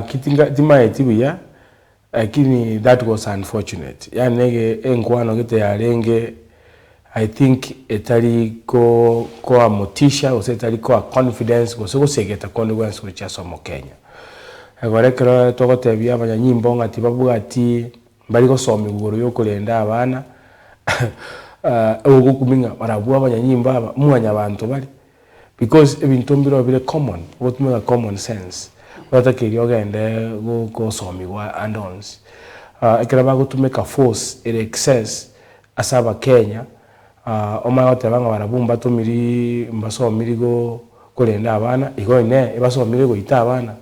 kitinga timaetibuya lakini that was unfortunate. Yani nege engwano gite yarenge I think etali ko motisha ose etali ko confidence go segeta consequence ku chasomo Kenya. Agora kero togotebia abanyanyimbo ngati bavuga ati bari go somi guru yo kulenda abana ugo kuminga barabu abanyanyimbo aba mwanya abantu bari because ebintu mbiro bire common what make common sense wata kiri ogende go somi wa andons ekera bago to make a force in excess asaba Kenya oma yote banga barabumba to miri mbaso mirigo kulenda abana igo ne ebaso mirigo ita abana.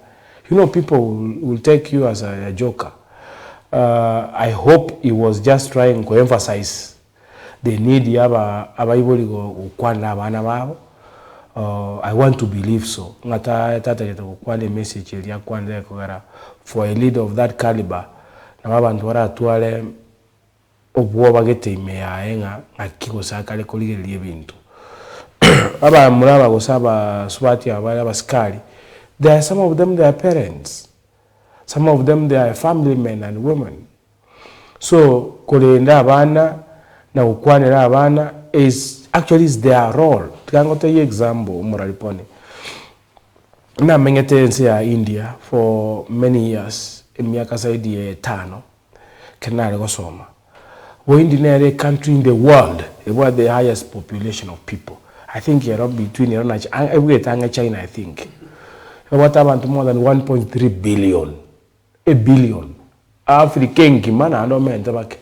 You know, people will take you as a joker. I hope he was just trying to emphasize the need yaba abaiboligo kwanda abana babo. I want to believe so. Ngata tata yeto kwale message ya kwanda kugara for a leader of that caliber. Na babantu bara atwale obwo bagete imeya enga akiko sakale koligeli ebintu. Aba muraba gosaba subati abala baskali. There are some of them, they are parents. Some of them, they are family men and women. So, kulenda abana na ukwanira abana is actually their role. Tukangote ye example umuralipone. Na mengete nsi ya India for many years. Miaka saidi 5. Kenale gosoma. We India is a country in the world where the highest population of people. I think you're between China, I think. What about more than 1.3 billion? A billion. African kimana ando menta bake.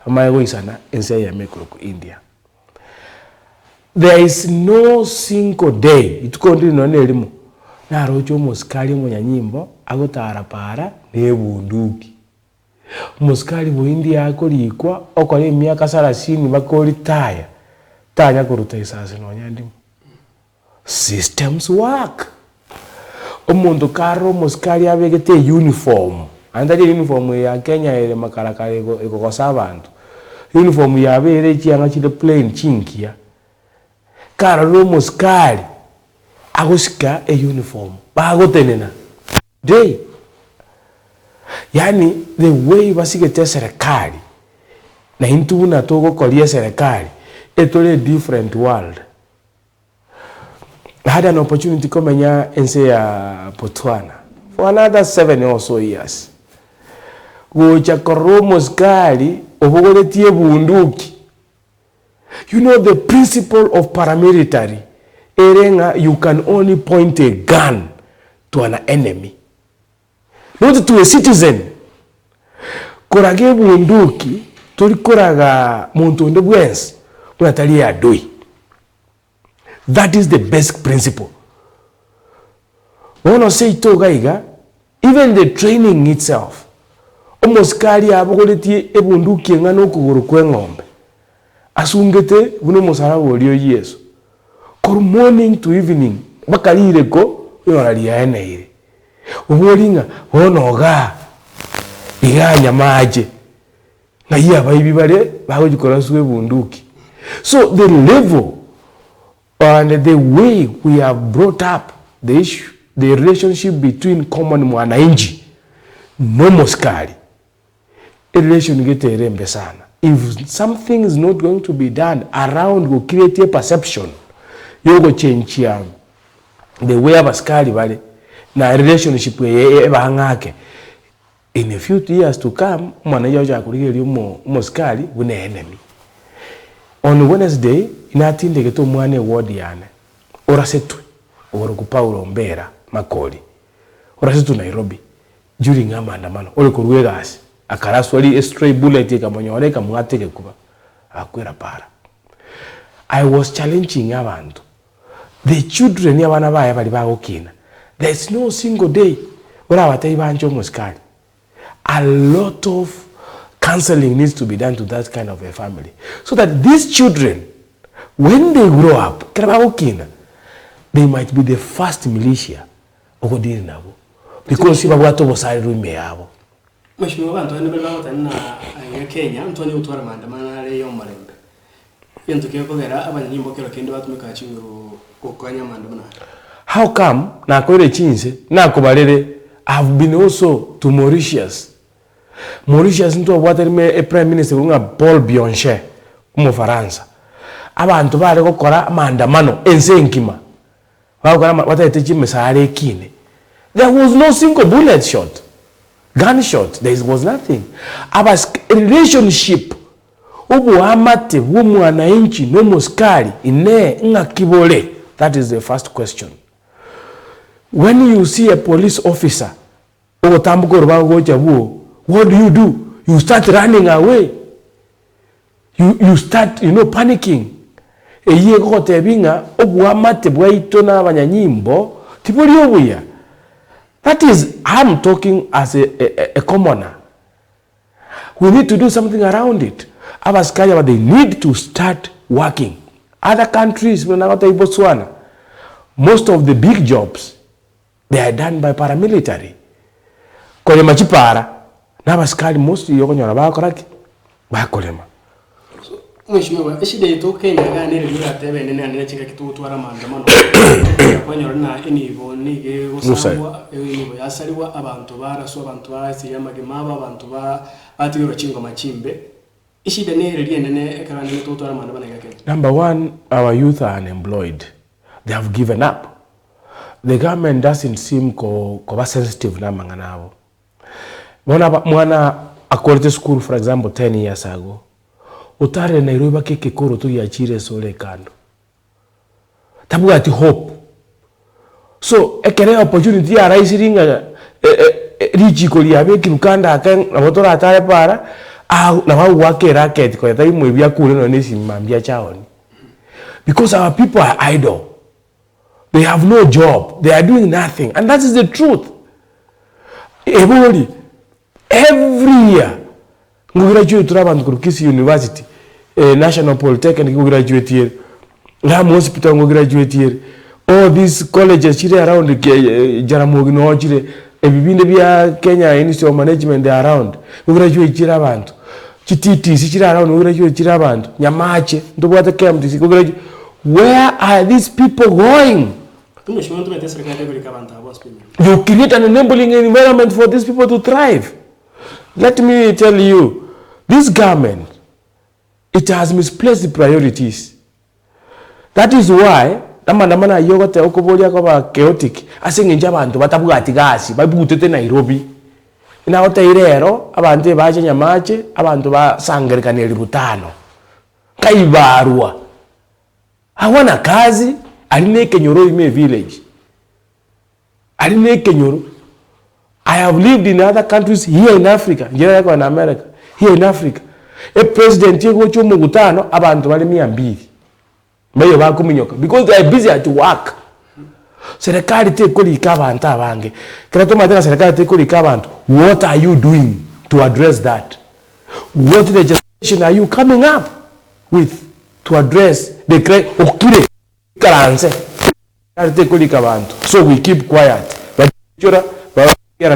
Amayo isana ense ya mekuru India. There is no single day itukondi none elimu. Na rojo muskali munyanyimbo agotara para nebunduki. Muskali mu India akolikwa okole myaka 30 bakoli taya. Tanya kuruta isase no nyandimu. Systems work. Omuntu karo muskali abegete uniform. Andali uniform ya Kenya ele makarakare ego kosabantu. Uniform ya bere chianga chile plain chinkia. Karo muskali agosika e uniform. Bagotenena. Day. Yani the way basigete serikali na intu na togo kolie serikali etole different world. I had an opportunity to come here and say Botswana for another 7 or so years. Gocha koromos kali obogoletie bunduki. You know the principle of paramilitary. Erenga, you can only point a gun to an enemy, not to a citizen. Korage bunduki tori koraga muntu ndebwensi unatali adui. That is the basic principle. When I say to gaiga, even the training itself, almost kali abogoleti ebunduki ngano kuguru kwengombe. Asungete buno musara woliyo Yesu. From morning to evening, bakalire ko yorali yaene. Ubolinga wonoga iganya maje. Na iya bayibi bare bagojikora suwe bunduki. So the level and the way we have brought up the issue, the relationship between common mwananchi, no moskari, a relation gete rembe sana. If something is not going to be done around, will create a perception, you go change the way of askari vale na relationship eba hangake. In a few years to come, mwananchi aja kuligeli moskari wune enemy. On Wednesday, inatinde geto mwane wodi yane. Orasetu, oroku Paulo Mbera, Makoli. Orasetu Nairobi, during amandamano. Ole kuruegasi. Akaraswali a stray bullet kamonyo kamwate kuba. Akwera para. I was challenging abantu. The children yabana baya bali bagokina. There's no single day where abatai banjo muskali. A lot of counseling needs to be done to that kind of a family, so that these children, when they grow up, they might be the first militia because if I was I remember. Kenya, Antonio Utormanda, Manare Yomarembe. Into Kekogera, Abanimbo Kendo, Mikachi, Kokanya Mandamana. How come na kwere chinse na kubalere have been also to Mauritius. Mauritius nto waterime a prime minister kunga Paul Biochet mu Faransa. Abantu bale gukora maandamano ensenkima. Bakora watete chimesare kine. There was no single bullet shot. Gunshot. There was nothing. Our relationship ubu amate w'umwananchi no muskari ine ngakibole. That is the first question. When you see a police officer, what do you do? You start running away. You start, panicking. That is, I'm talking as a commoner. We need to do something around it. They need to start working. Other countries, Botswana, most of the big jobs, they are done by paramilitary. Kolema chipara, nabaskali most yokonyora bakoraki bakolema. Mheshimiwa, ishide ito Kenya gane rira tebe nene nene chika kitu twara maandamano. Kwanyora na enibo nige gusangwa enibo yasaliwa abantu baraso abantu basiyama gemaba abantu batigero chingo machimbe. Ishide nere rira nene ekana nene twara maandamano ngake. Number one, our youth are unemployed. They have given up. The government doesn't seem ko sensitive na manganabo. Mwana akwete school for example 10 years ago. Utare Nairobi keke koro tu ya chire sole kando. Tabu ati hope. So ekere opportunity ya raisi ringa richi koli abe kirukanda akan na motora atare para na wao wake racket kwa tayi mwebia kule no nesi mambia chaoni. Because our people are idle. They have no job. They are doing nothing. And that is the truth. Every year, we graduate from Kurkisi University, National Polytechnic, we graduate here. Ram Hospital, we graduate here. All these colleges around Jaramogi no Chile, Ebibindebia Kenya Institute of Management, they are around. We graduate here around. Chititi, around, we graduate here around. Nyamache, Ndobata Camp, we graduate. Where are these people going? You create an enabling environment for these people to thrive. Let me tell you, this government, it has misplaced the priorities. That is why, namana yogote okobolia kwa chaotic, asinginja abantu batabuga gasi, babutete Nairobi. Inaota irero, abantu baje nyamache, abantu basangerikane libutano. Kaibarua. Hawana kazi, aline Kenyoro ime village. Aline Kenyoro. I have lived in other countries here in Africa, in America, here in Africa. A president yego chomo gutano abantu bali 200. Bayo bakuminyoka because they are busy at work. Serikali te koli kabantu abange. Krato matena serikali te koli kabantu. What are you doing to address that? What legislation are you coming up with to address the okire karanse? So we keep quiet. You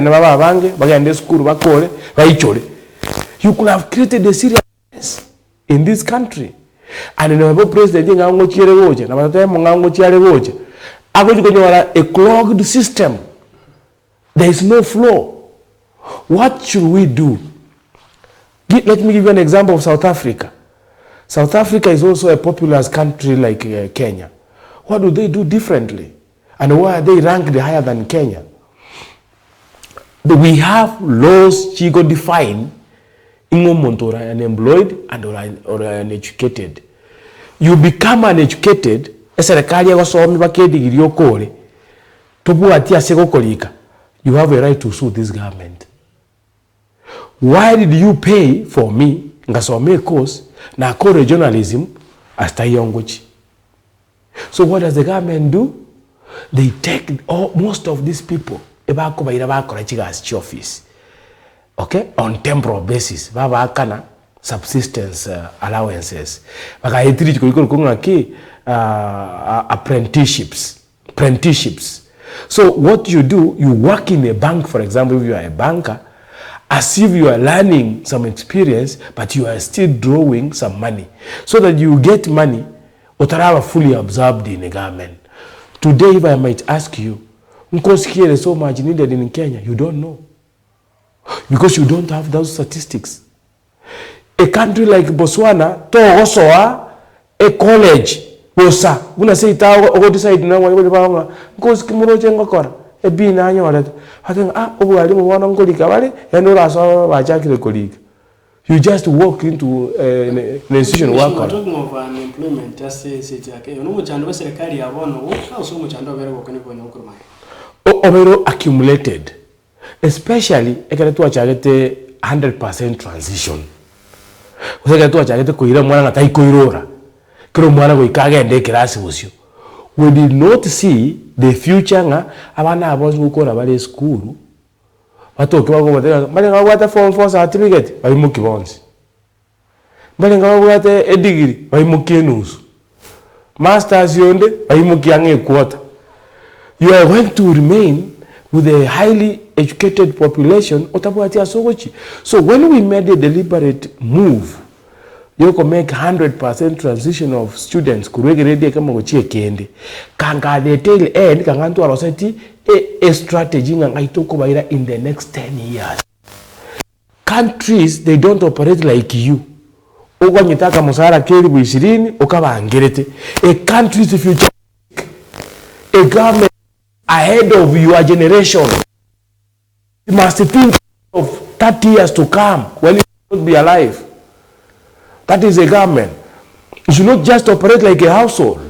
could have created a serious mess in this country. And in the president, a clogged system. There is no flow. What should we do? Let me give you an example of South Africa. South Africa is also a populous country like Kenya. What do they do differently? And why are they ranked higher than Kenya? We have laws chigo define ingomonto unemployed and or uneducated. You become uneducated, serikali yagosomi bakedi okole. Tobu atia sego kolika. You have a right to sue this government. Why did you pay for me ngasome course na core journalism hasta yongochi? So what does the government do? They take most of these people office, okay, on temporal basis. Baba kana subsistence allowances. Apprenticeships. So what you do, you work in a bank, for example, if you are a banker, as if you are learning some experience, but you are still drawing some money. So that you get money, Otarawa fully absorbed in the government. Today, if I might ask you, because here is so much needed in Kenya, you don't know. Because you don't have those statistics. A country like Botswana, to also a college, bosa. Una say ta o decide na wa ba because kimuro chenga kora. E bi na anyo wala. Hatin obu ali mo wana ngolika wale, ya no la so ba chakile colleague. You just walk into an institution work. We're talking of unemployment, just say okay. No muchando wa serikali ya bono, how so muchando bere wo kani ko nyokuruma. Overo accumulated. Especially ekale tu achagete 100% transition. Useka tu achagete kuira mwana ngatai kuirora. Kero mwana go ikagende class busyo. We did not see the future nga abana abozi gukora bali school. Batoke bago batega bali ngawata form 4 certificate bali mukibonzi. Bali ngawata a degree bali mukinusu. Masters yonde bali mukiange quarter. You are going to remain with a highly educated population. So when we made a deliberate move, you can make 100% transition of students. Kanga the tail end, kangantu aroseti a strategy in the next 10 years. Countries, they don't operate like you. A country's future, a government ahead of your generation. You must think of 30 years to come when you will be alive. That is a government. You should not just operate like a household.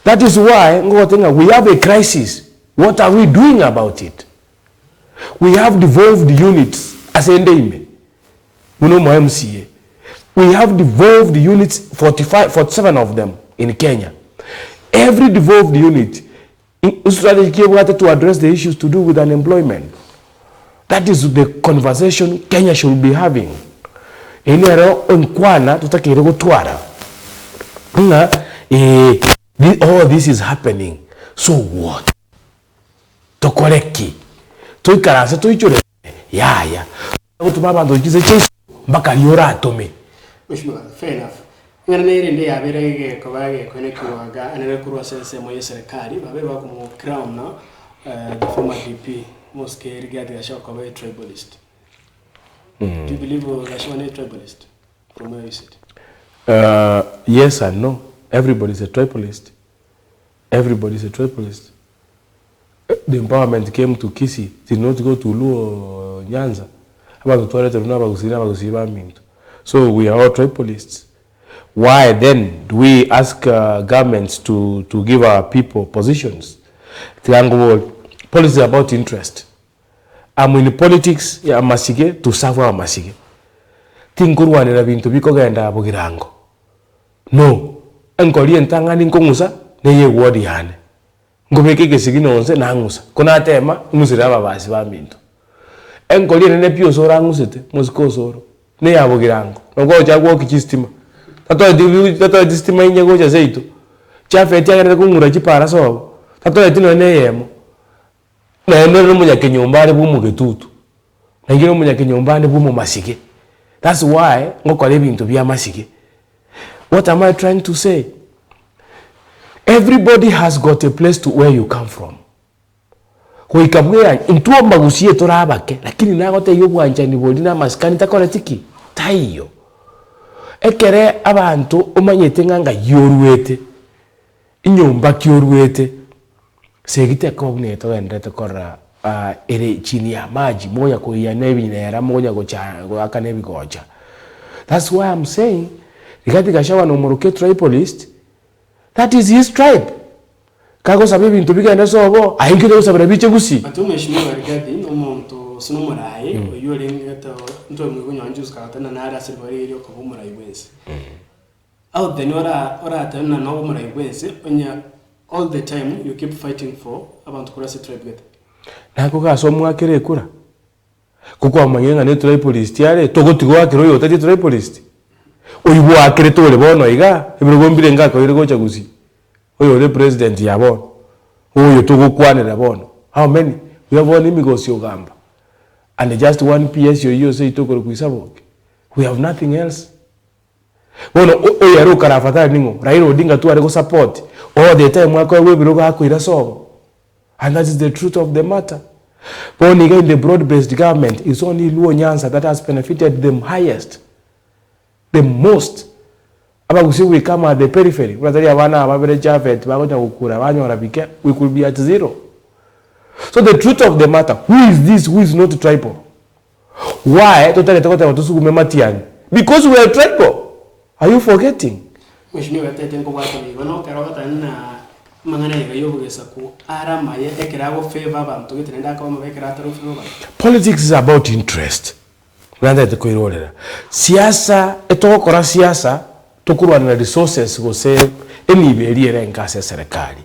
That is why we have a crisis. What are we doing about it? We have devolved units as a name. MCA. We have devolved units, 47 of them in Kenya. Every devolved unit strategy to address the issues to do with unemployment. That is the conversation Kenya should be having. Enero onkwana tutakire gutwara. All this is happening. So what? Tokoreki. Toikarase toichure. Ya. Utubaba ndokize chesu mpaka yora atome. Fair enough. Ngarane ndi abere ko bage ko ne kiwaga anere kurwa sense moye serikali babere bako mu crown na the former DP Moske regard ya shaka by tribalist. Do you believe Rashwan is tribalist from where you sit? Yes and no. Everybody is a tribalist. Everybody is a tribalist. The empowerment came to Kisii, did not go to Luo Nyanza. About the so we are all tribalists. Why then do we ask governments to give our people positions? Policy is about interest. I'm in politics ya masige to serve our masige. Tinkurwane na bintu biko genda abugirango. No. Enkoli entanga ninkongusa neye wodi yane. Ngomeke kesigino onse na ngusa. Kuna tema ngusira babasi ba bintu. Enkoli nene pio sora ngusete musiko soro. Ne abugirango. Ngo jagwo kichistima. Tato distima inye goja zeito. Chafe tiagere kungura chipara so. Tato etino ne yemo. Na eno munya kenyumbani bumu getutu. Na ngiro munya kenyumbani bumu masike. That's why ngokole bintu bya masike. What am I trying to say? Everybody has got a place to where you come from. Kuikabwera intuo magusie torabake lakini nagote yobwanja ni bodina maskani takore tiki. Taiyo. Ekere abantu umanyete nganga yoruwete. Inyumba kyoruwete. Segite ko bneto endete kora ere chini ya maji moja ko ya nebi nera moja ko cha aka nebi goja. That's why I'm saying Rigati Gachagua no muruke tribalist, that is his tribe. Kago sabe bintu bigenda sobo ahingire usabira bice gusi. Atumeshimiwa Rigati no muntu sunumurai oyore ngata ntwe mwigonyo anjuska katana na ara silvari iri ko bumurai wense. Out then ora atana no bumurai wense onya all the time you keep fighting for abantu kurase tribe gate. Nako kaso mwakere kura. Kuko amanyenga ne tribalist yale togotigo akiro yo tati tribalist. Oyibo akire tole bono iga ibirogombire ngaka irigo chagusi. Oyo le president yabo. Oyo togokwanira bono. How many? We have one imigosi ogamba. And just one PS you say tokoro kuisaboke. We have nothing else. Bono oyo aro karafatari ningo. Raila Odinga tu arego support. all the time wako we birogo akwira so, and that is the truth of the matter. But in the broad-based government, it's only Luo Nyanza that has benefited them highest, the most. We come at the periphery. We could be at zero. So the truth of the matter, who is this, who is not tribal? Why? Matiangi? Because we are tribal. Are you forgetting? Politics is about interest. Siasa, etokora siasa, tokurwa na resources gose emiberi erenkase serikali.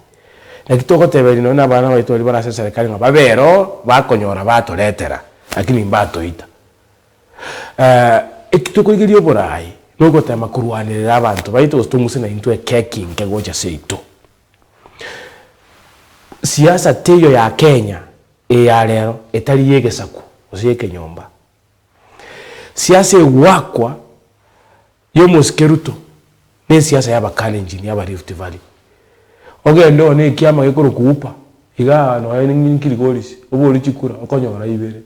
Na kitoko teberi no na bana baitu bali bara serikali ngababero bakonyora batoretera lakini mbato ita. Ekitoko igiriyo borai nuko tema kurwanirira abantu baitu stumusi na into keking kegoja seito. Siasa teyo ya Kenya ya lero etali yegesaku osiyeke nyomba. Siasa wakwa yo moskeruto ne siasa ya Bakalenjin ya Rift Valley. Ogendo ne kiama gekoro kuupa iga no ayini kirigorisi obori chikura okonyora ibere.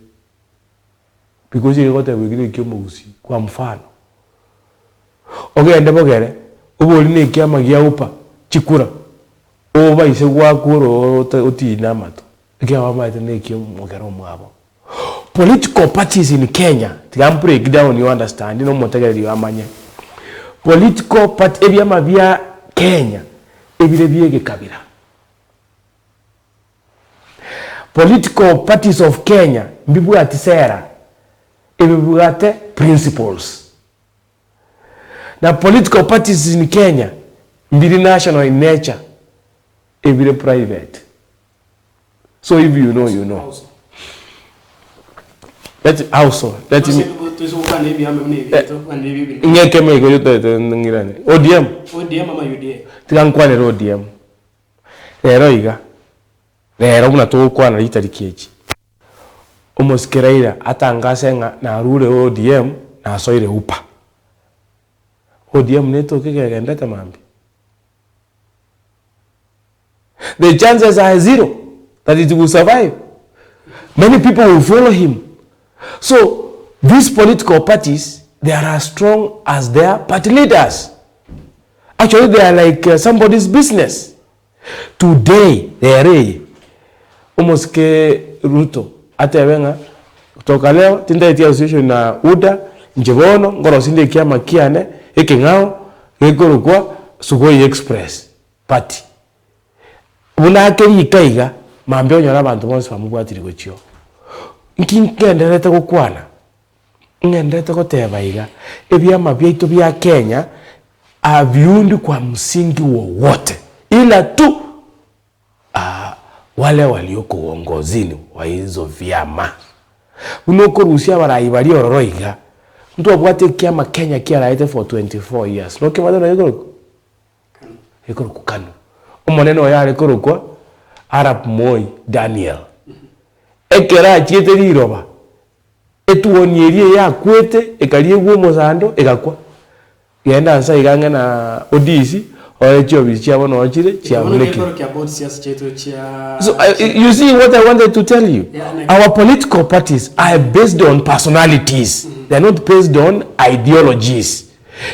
Because ye gote wigire kyomugusi kwa mfano. Ogende bogere obori ne kiama gya upa chikura oba ise gwakuro otina mato. Ikiwa maite ne kyomugero mwabo. Political parties in Kenya, to break down, you understand, you know, Motume amanye. Political party, ebyama bya Kenya, ebire byege kabira. Political parties of Kenya, mbibu ati sera, ebibu ate principles. Na political parties in Kenya, mbiri national in nature, ebire private. So if you know, you know. Let also let me. Ngeke mego yote ngirani. ODM ama UDA. Tigankwane ODM. Lero iga. Lero muna to kwana itarikiechi. Omoskeraira atangasenga na rule ODM na soire upa. ODM neto kigenda tamambi. The chances are zero that it will survive. Many people will follow him. So, these political parties, they are as strong as their party leaders. Actually, they are like somebody's business. Today, they are almost ke Ruto. Atewenga, kutoka leo, tinda iti association na UDA, njevono, ngoro sinde kia makiane, eke ngao, ngekoro kwa, Sugoi Express Party. Una akeri ikaiga, maambio nyora bantu monsi pamugu atiri chio. Ngenderete gukwana ngenderete gotebaiga ebyama byaitu bya Kenya aviundi kwa msingi wowote ila tu wale walioko uongozini wa hizo vyama unoko Rusia barayi bali ororoiga mtu abwate kiama Kenya kiaraite for 24 years no kimadano yekoro kukano omoneno yale korokwa Arab Moi Daniel ekera chiete liroba etuonierie ya kwete ekalie gwo mozando egakwa yenda nsa iganga na odisi oecho bichia no chire chia muleki. So you see what I wanted to tell you, our political parties are based on personalities. They are not based on ideologies.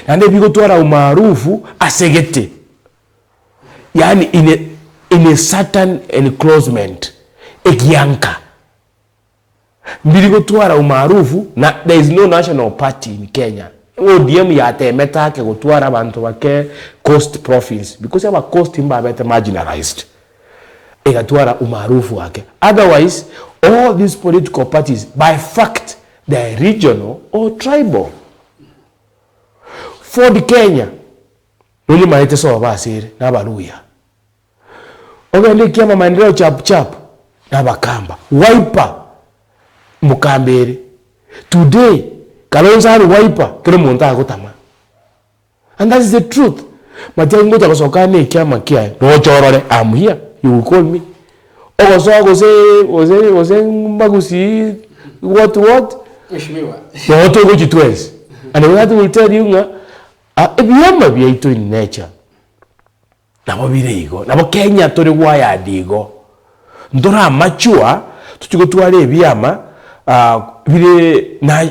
And if you go to ara umaarufu asegete yani in a certain enclosement ekianka mbirigo twara umaarufu na there is no national party in Kenya. ODM yatemeta ke gutwara abantu bake coast province because our coast imba bete marginalized. Egatwara umaarufu wake. Otherwise, all these political parties by fact they are regional or tribal. For the Kenya, nuli maite so basire na baluya. Ogende kiama maendeleo chap na bakamba. Wiper mukambere today kalonza ari wiper kero monta agotama and that is the truth. Matiangi ngota kosoka ne kiama kia no chorore I'm here, you will call me ogoso magusi what mheshimiwa no to go to twice and that will tell you ebyama byaitu in nature nabo bireigo nabo Kenya turi waya digo ndora machua tuchiko twale ebyama bire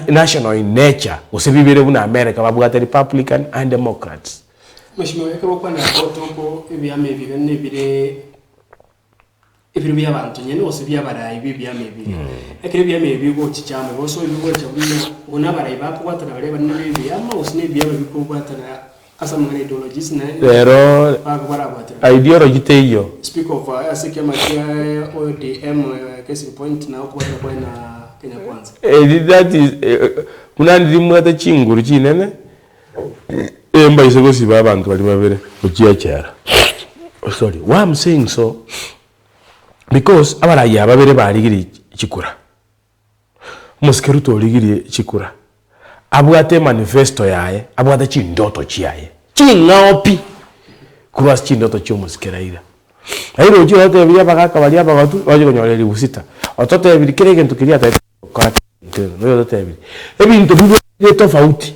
national in nature osebibere buna America babwata Republican and Democrats. Mheshimiwa eko kwa na toko ebyama ebigane bire ebiro byabantu nyene osebya barayi bibyama ebiri ekere byama ebigo chichama boso ebigo chabuna ona barayi bakwata na bareba ne byama osine byama bikwata na asamana ideologies na pero ideology teyo speak of asekema kia ODM case point na okwata kwa na Kenya Kwanza that is kunandi mwata chinguru chinene emba isego siba abantu bali babere ochiachara. Sorry, why I'm saying so because abarayi ababere barigiri chikura muskeruto ligiri chikura abwate manifesto yae abwate chindoto chiaye chingaopi kurwas chindoto chomuskeraira airo uji hata biya bakaka bali aba batu baje konyoleli busita ototo ebiri kirege ntukiria ta kora no yote ebiri ebintu bibo tofauti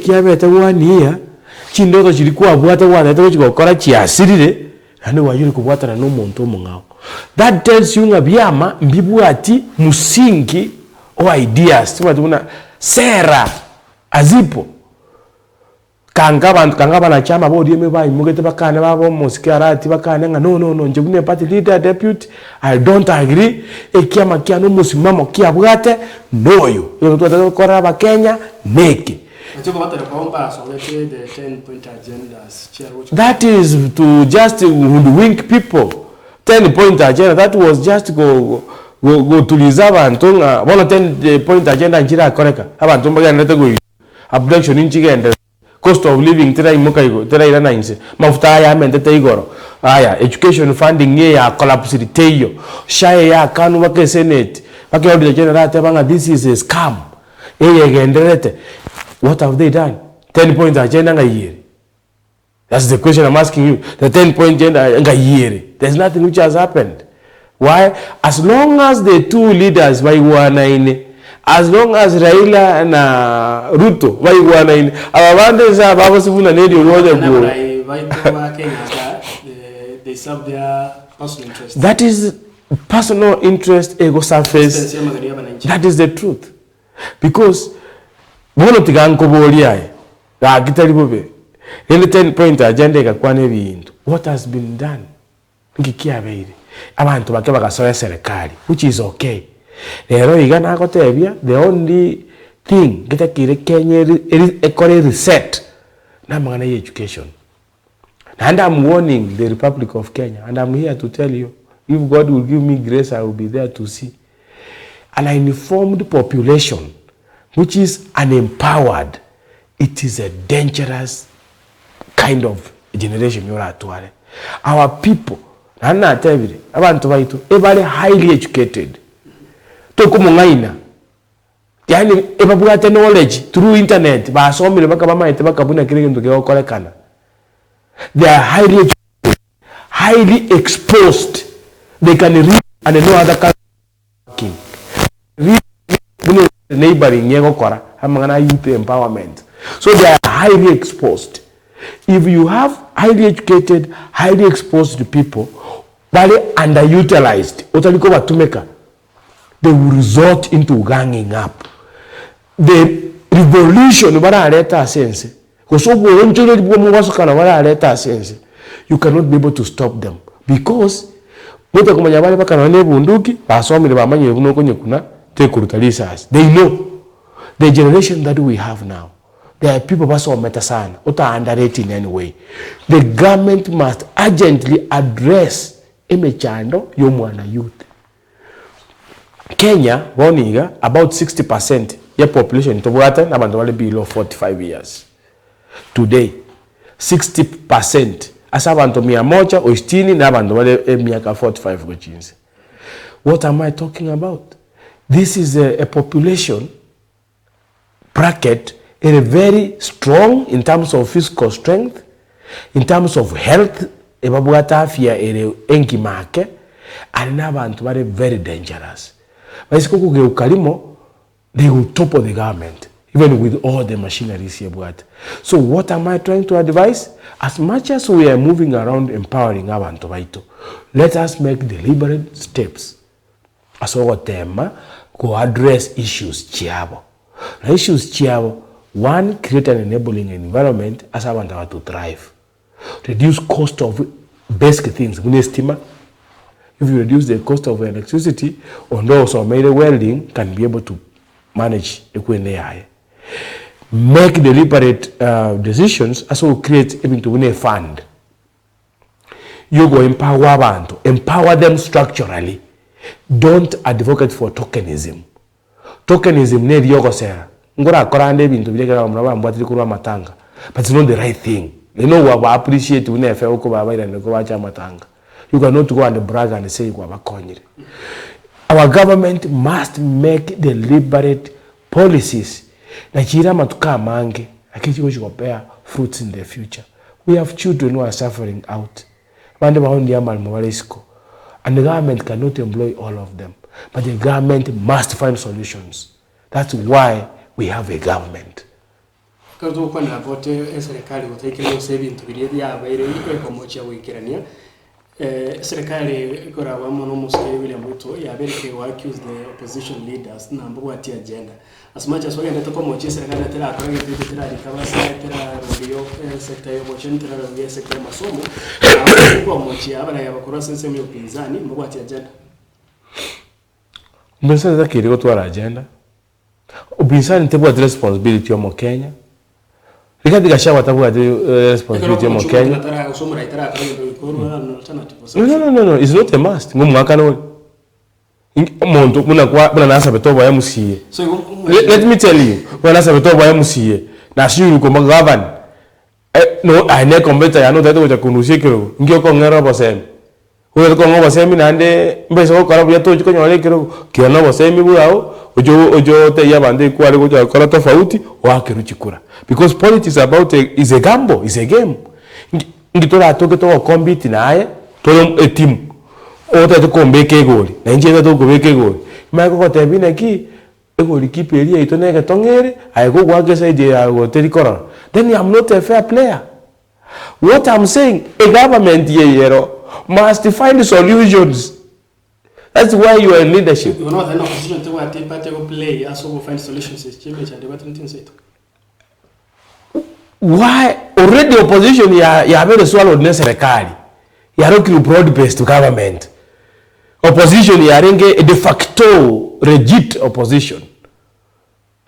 kiabete wania chindoto chilikuwa abwate wana to kora chiasirire ane wajuri kubwata na no muntu omungao. That tells you ngabyama mbibwati musingi o ideas tuna sera azipo kanga bana chama bodi yeme bayi mugete bakane babo musikarati bakane nga no njebune party leader deputy I don't agree ekiama kiano musimamo kiabwate noyo yo twataka ba Kenya neki. That is to just wink people. 10-point agenda, that was just go to reserve Antonga. 10-point agenda in China, correct. Have Antonga and let go. Abduction in Chicken, cost of living, Terai Mokaigo, Terai Nines, Maftaya, and the Taigoro. Education funding, collapse the Tayo, Shaya, Kanwaka Senate, Paki the General Tabanga, this is a scam. What have they done? 10-point agenda a year. That's the question I'm asking you. The 10-point agenda a year. There's nothing which has happened. Why? As long as the two leaders by one, as long as Raila and Ruto by one, our bandits are Babasuna Lady they serve their personal interest. That is personal interest, ego surface. That is the truth. Because bono tiganko boliae la gitari bobe ile 10-point agenda ikakwane bintu what has been done ngikia beire abantu bake bagasoya serikali which is okay lero igana akotebia the only thing gitakire Kenya ekore reset na mangana education and I'm warning the Republic of Kenya and I'm here to tell you if God will give me grace I will be there to see an informed population which is unempowered. It is a dangerous kind of generation you are at. Our people, abantu baitu, very highly educated. Tokumungaina. Yani ebabugate knowledge through internet. Basomile bakabamaite bakabuna kirege nduke kolekana. They are highly educated, highly exposed. They can read and know other countries. Read neighboring yegokora hamangana youth empowerment. So they are highly exposed. If you have highly educated, highly exposed people, but underutilized, they will resort into ganging up. The revolution, you cannot be able to stop them because they know the generation that we have now. There are people who are metasana, who are underrated in any way. The government must urgently address emechando yomwana youth. Kenya, Boniga, about 60% your population is below 45 years. Today, 60% as abantu mia moja or stini na abantu miaka 45 gochinzi. What am I talking about? This is a population bracket very strong in terms of physical strength, in terms of health, and very dangerous. They will topple the government. even with all the machineries here. So what am I trying to advise? As much as we are moving around empowering abantu baitu, let us make deliberate steps as tema go address issues chiabo. The issues chiabo, one, create an enabling environment as abantu to thrive. Reduce cost of basic things. If you reduce the cost of electricity, or those who made welding can be able to manage equity. Make deliberate decisions as well create even to win a fund. You go empower abantu, empower them structurally. Don't advocate for tokenism. Tokenism ne yogo sera. Ngora korande bintu bilega mraba mbwatiri kurwa matanga. But it's not the right thing. You know what appreciate when efe uko baba ira ne ko bacha matanga. You cannot go and brag and say kwa bakonyire. Our government must make deliberate policies. Nigeria matuka mange akijiko chikopea fruits in the future. We have children who are suffering out. And the government cannot employ all of them. But the government must find solutions. That's why we have a government. Serikali kora wa mono muske William Ruto ya bereke wa accuse the opposition leaders na mbugo ati agenda as much as we get to come serikali tera akora tera recover tera radio sector yo motion tera radio sector masomo kwa mochi abana ya bakora sense mu pinzani mbugo ati agenda mbese za kiri gutwara agenda upinzani tebo responsibility yo mu Kenya Rikati gashawa tabu responsibility yo mu Kenya No, it's not a must. Let me tell you, when I say to MCA, na shiru ko govern. No, I ne computer ya no tato cha kunushikiro. Ngio ko ngero bosem. Uyo ko ngo bosem nande mbeso ko karabu ya to ko nyole kiro. Kio no bosem burao, ojo te ya bande ko ali ko cha kora tofauti wa kiru chikura. Because politics is a gamble, is a game. Ngitora atoke to compete naye. Tolom a team. Ota to kombe ke goli. Na inje to kombe ke goli. Ma ko tebina ki e goli ki peri e to ne ka tongere, ai go wa gesa ide ya go terikora. Then I'm not a fair player. What I'm saying, a government must find solutions. That's why you are in leadership. You know that opposition to what party will play as well find solutions is change and what things it. Why already opposition ya very swallowed na serikali. Ya roki broad based government. Opposition ya renge de facto legit opposition.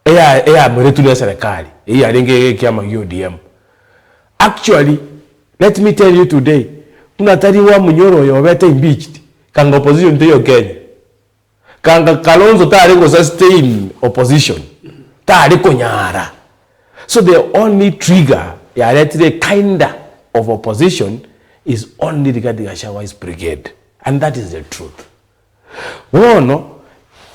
Mweretu na serikali. Ya renge kiama UDM. Actually, let me tell you today, unatari wa Munyoro yobete impeached. Kanga opposition to Kenya. Kanga Kalonzo tari go sustain opposition. Tari ko nyara. So the only trigger ya letire kinda of opposition is only regarding Gachagwa's brigade. And that is the truth. Wono,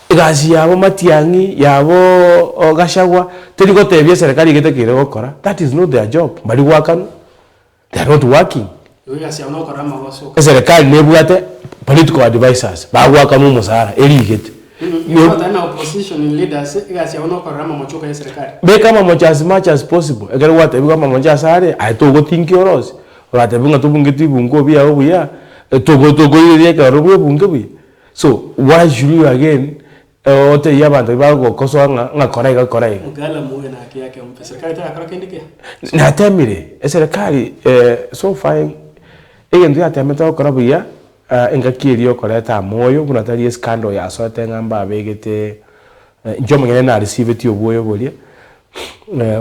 igazi yabo Matiangi, yabo Gachagwa, teriko tebye serikali gete kirego kora. That is not their job. Bali working. They are not working. Serikali nebugate political advisors. Ba worka mu musara eri gete. You know opposition leaders igazi yabo no korama mochoka ya serikali. Be kama mocha as much as possible. Egere wate be kama mocha sare I to go think yours. Rata bunga to bungeti bungo bia obuya. Togo ile ka robo bungo bi. So why should you again ote yabantu bago koso nga korega. Mugala muwe na haki yake umpe serikali ta akora kendike. Na temire serikali so fine ndu yatemeta okora buya engakiri okoreta moyo bunatari scandal ya sote ngamba abegete njomo ngene na receive ti obuyo bolia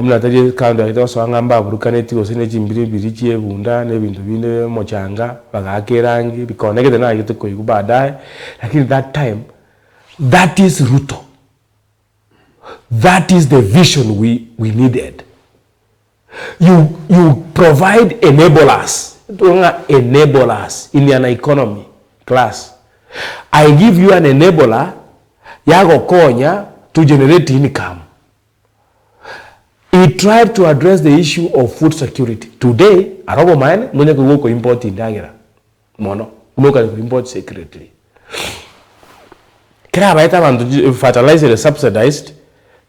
munatari scandal ito so ngamba burukaneti osine chimbiri birichi ebunda ne bintu binde mochanga bagakerangi bikonegete na yite ko baadaye lakini that time that is Ruto. That is the vision we needed. You provide enablers. Enablers in an economy class. I give you an enabler yago konya to generate income. He tried to address the issue of food security. Today, arobo mine mwenye kugo import indagera. Mono, kumoka import secretly. Kira baita bantu fertilizer is subsidized.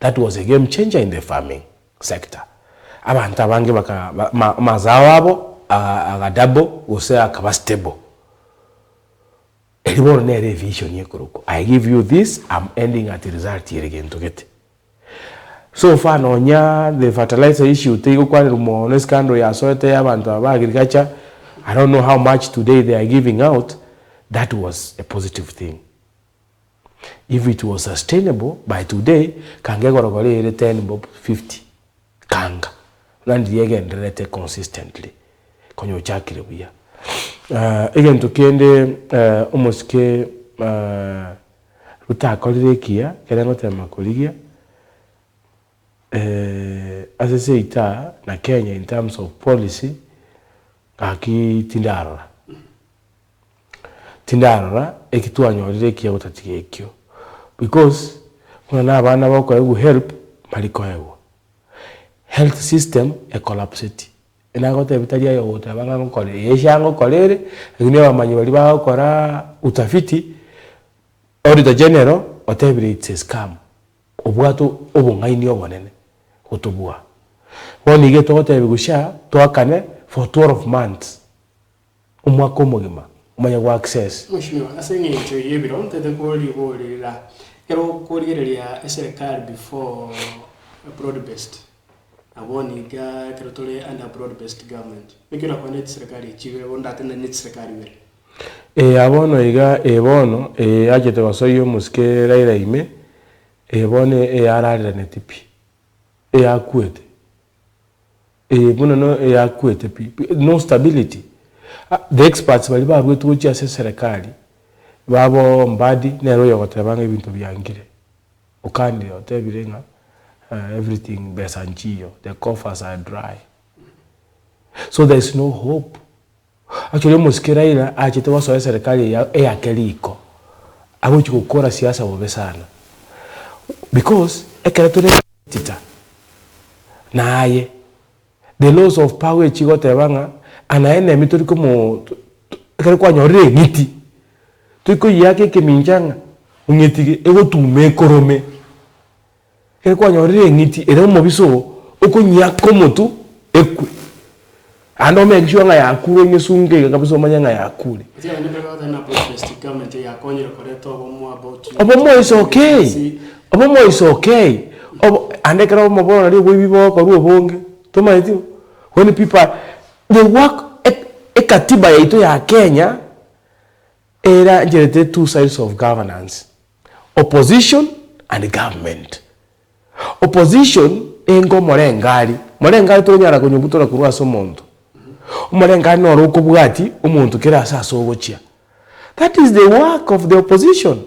That was a game changer in the farming sector. Abantu abange baka mazao abo agadabo ose akaba stable. Elibono ne revision yekuruko. I give you this, I'm ending at the result here again to get. So far nonya the fertilizer issue take kwa rumo scandal ya sote abantu aba agriculture. I don't know how much today they are giving out. That was a positive thing. If it was sustainable by today, kange gorogole 10 bob 50 kanga. Land again relate consistently. Konyo chakire buya. Again tukende almost ke utakolire kia kerengo tema koligia. As I say ita na Kenya in terms of policy kaki tindara ekituanyorire kia utatike ekyo because kuna na abana bako egu help maliko ego health system e collapse inagote bitalia yo utabanga ngokole yeshango kolere ngine bamanyi bali bakora utafiti auditor general whatever it's a scam obwato obongaini obonene kutubua woni getote bigusha twakane for 12 months umwaka omugima umanya wa access mushimiwa asenye icyo yebiro ntete kuri borera kero kurigereria serikali before broad based aboni ga kero tole under broad based government mikira kwa net serikali chiwe onda tena net serikali wele abono iga ebono ajete basoyo muske raira ime ebone ararira netipi akwete buno no akwete no stability. The experts bali bagwe tuchi serikali babo mbadi nero yokotabanga ibintu byangire ukandi otebirenga everything besanjio, the coffers are dry, so there is no hope. Actually muskiraira achite waso serikali ya keliko abuchi gukora siasa bobe sana because ekeratore tita naye the laws of power chigotebanga anaene mitoriko mo kare kwa nyore ngiti tuko yake keminjanga ngiti ego tume korome kare kwa nyore ngiti ere mo biso uko nyako motu ekwe ando me ngiwanga yakure ngesunge kabiso manyanga yakure obomo is okay obomo is okay ande kara mo bona ri bibo ko ruobonge to maiti when people they work katiba yaito ya Kenya era njerete two sides of governance, opposition and government. Opposition engo morengari to nyara kunyubutora kurwa so muntu morengari no roko bwati umuntu kera saso gochia. That is the work of the opposition.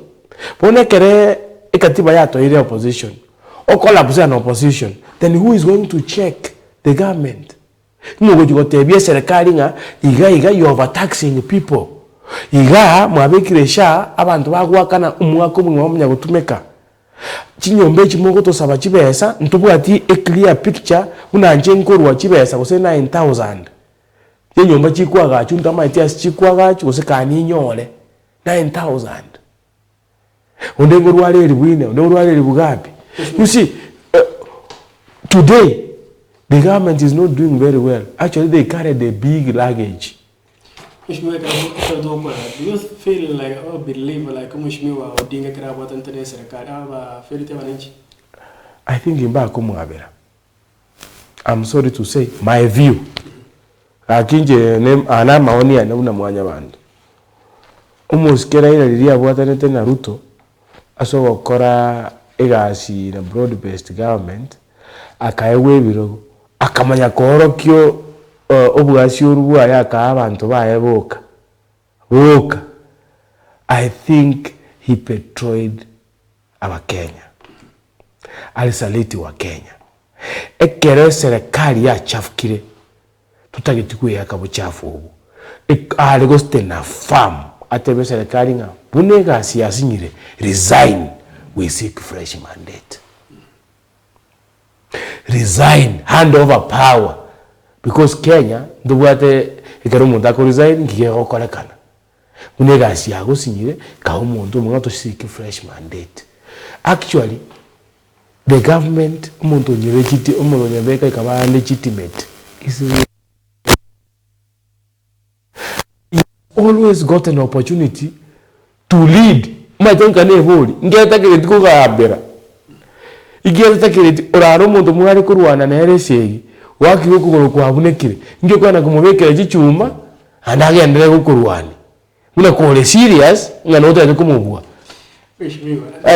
Pone kere katiba yato ile opposition o collapse an opposition, then who is going to check the government? No go jigotebye serikali nga iga you overtaxing people. Iga mwabikiresha abantu bagwakana umwaka umwe wamanya gutumeka. Chinyombe chimogo to saba chibesa ntubwati a clear picture unanje nkorwa chibesa gose 9000. Ye nyomba chikwaga chunta maiti chikwaga gose kani nyole 9000. Ondengo rwale ribwine ondengo rwale ribugapi. You see today the government is not doing very well. Actually, they carry the big luggage. Do you feel like or believe like Mushmiwa or Dinga Krabot and Teresa Karava Felice? I think in Bakumabera. I'm sorry to say, my view. Akinje name ana maoni anauna mwanya bandu. Almost kera ina liria bwatanete Naruto aso wakora egasi na broad based government akaewe birogo akamanya korokyo obwasi oruwa yaka abantu bayeboka boka. I think he betrayed our Kenya, alisaliti wa Kenya. Ekere serikali ya chafukire tutagitikuye yakabuchafu ubu aligoste na farm atebe serikali nga bunega siyasinyire resign, we seek fresh mandate. Resign, hand over power, because Kenya ndubwate ikarumu ndako resign ngiyeko kolekana unega siyago sinyire ka umuntu mungato seek fresh mandate. Actually the government umuntu nyebeka ikaba legitimate is always got an opportunity to lead. Matonka neboli ngeta kireti ko gabera igeta kireti oraro muntu mwari kurwana na eresegi wakiro kugoro kwabunekire ngiye kwana kumubekera gicyuma andagendere gukurwani una kole serious ngano utaje kumubwa.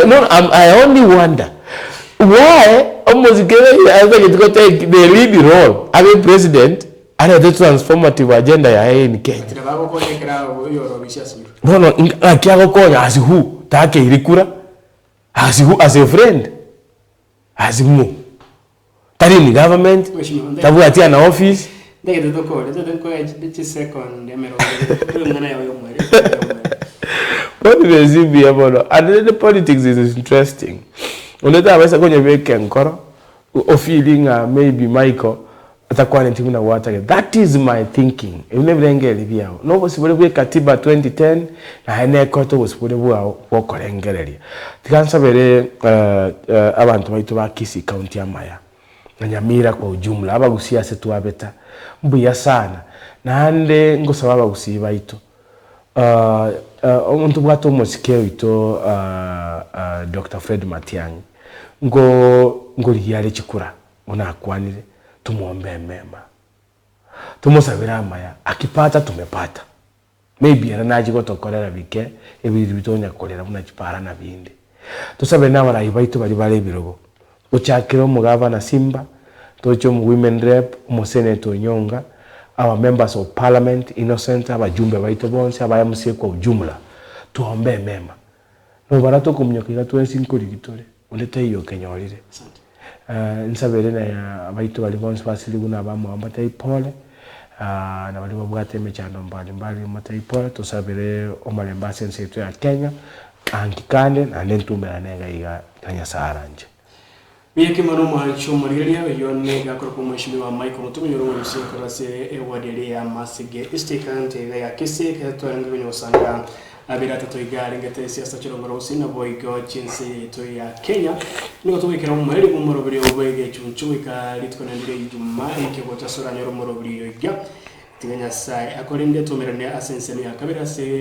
No, I only wonder why almost to take the lead role as a president and the transformative agenda ya in Kenya. No, akiago konya as who take irikura as who as a friend as who tari ni government tabu atia na office ndege doko the second emero ngana yayo mwere. What is it be about? And the politics is interesting. Unaweza aweza kwenye weke nkoro o feeling maybe Michael atakuwa ni timu na water. That is my thinking. Unevengeli bia. No possible we katiba 2010 na hene koto possible wa korengereria. Tikansa bere abantu baitu ba Kisii county ya Maya. Na Nyamira kwa ujumla abagusia setu abeta. Mbuya sana. Na hande ngosaba abagusi baitu. Omuntu bwato mosikeo ito Dr. Fred Matiangi ngo liyale chikura unakwanire tumuombe mema tumusabira amaya akipata tumepata maybe aranaji gotokorera bike ebiri bitonya kolera muna chipara na bindi tusabe n'abarayi baitu bali bale birogo uchakiro mugava na Simba tocho mu women rep mu senator Nyonga our members of parliament innocent abajumbe baitu bonse abayamuse kwa ujumla tuombe mema no barato kumnyokira twensi nkuri gitore ulete iyo kenyolire nsabere na abaitu bali bonse basili guna bamu ambatai pole na bali babwate mechano mbali matai pole tusabere omalemba sense yetu ya Kenya ankikande na nentumera nenga iga Kenya saranje. Miyake mano macho mariria yone gakoro mheshimiwa Michael Motume yoro msiko rase ewadere ya Masige istikante ya Kisii katwanga binyo sanga abira tatoigari ngate siasa chirongoro usina boigo chinsi to ya Kenya ni goto wikira umweri umurobiri obege chunchu ikaritwa ndire ijuma ikebota sura nyoro murobiri yo tiganya sai akorinde tumerane asenseni akabira se